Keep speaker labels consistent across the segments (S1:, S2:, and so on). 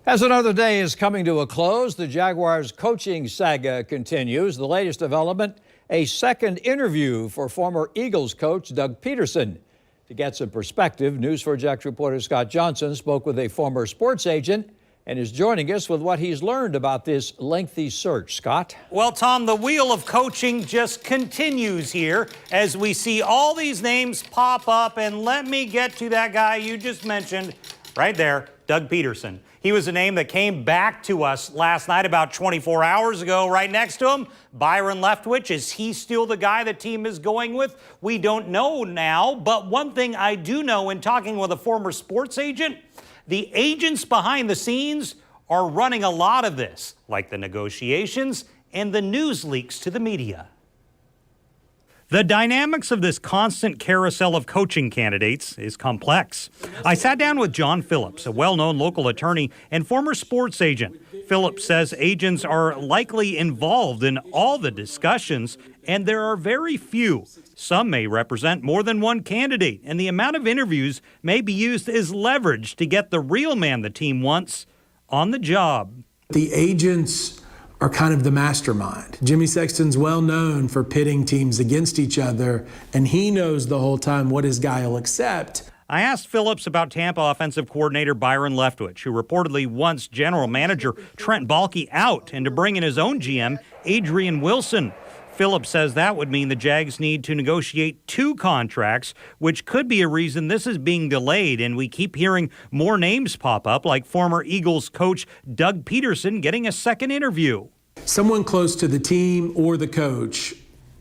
S1: As another day is coming to a close, the Jaguars coaching saga continues. The latest development, a second interview for former Eagles coach Doug Peterson. To get some perspective, News4Jax reporter Scott Johnson spoke with a former sports agent and is joining us with what he's learned about this lengthy search. Scott?
S2: Well, Tom, the wheel of coaching just continues here as we see all these names pop up. And let me get to that guy you just mentioned right there, Doug Peterson. He was a name that came back to us last night about 24 hours ago. Right next to him, Byron Leftwich. Is he still the guy the team is going with? We don't know now, but one thing I do know in talking with a former sports agent, the agents behind the scenes are running a lot of this, like the negotiations and the news leaks to the media. The dynamics of this constant carousel of coaching candidates is complex. I sat down with John Phillips, a well-known local attorney and former sports agent. Phillips says agents are likely involved in all the discussions, and there are very few. Some may represent more than one candidate, and the amount of interviews may be used as leverage to get the real man the team wants on the job.
S3: The agents are kind of the mastermind. Jimmy Sexton's well known for pitting teams against each other, and he knows the whole time what his guy will accept.
S2: I asked Phillips about Tampa offensive coordinator Byron Leftwich, who reportedly wants general manager Trent Baalke out and to bring in his own GM, Adrian Wilson. Phillips says that would mean the Jags need to negotiate 2 contracts, which could be a reason this is being delayed, and we keep hearing more names pop up, like former Eagles coach Doug Peterson getting a second interview.
S3: Someone close to the team or the coach,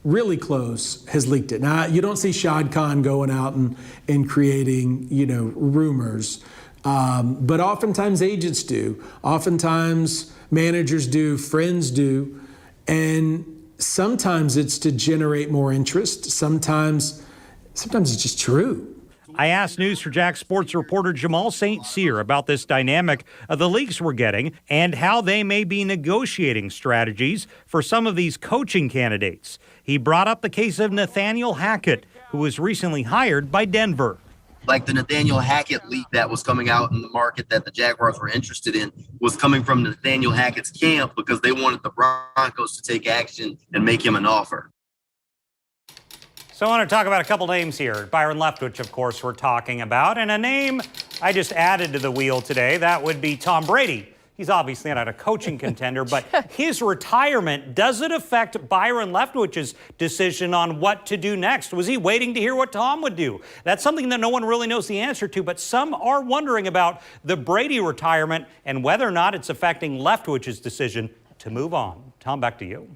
S3: really close, has leaked it. Now, you don't see Shad Khan going out and creating, rumors, but oftentimes agents do. Oftentimes managers do, friends do, and sometimes it's to generate more interest. Sometimes it's just true.
S2: I asked News4Jax sports reporter Jamal St. Cyr about this dynamic of the leaks we're getting and how they may be negotiating strategies for some of these coaching candidates. He brought up the case of Nathaniel Hackett, who was recently hired by Denver.
S4: Like the Nathaniel Hackett leak that was coming out in the market that the Jaguars were interested in was coming from Nathaniel Hackett's camp because they wanted the Broncos to take action and make him an offer.
S2: So I want to talk about a couple names here. Byron Leftwich, of course, we're talking about. And a name I just added to the wheel today, that would be Tom Brady. He's obviously not a coaching contender, but his retirement, does it affect Byron Leftwich's decision on what to do next? Was he waiting to hear what Tom would do? That's something that no one really knows the answer to, but some are wondering about the Brady retirement and whether or not it's affecting Leftwich's decision to move on. Tom, back to you.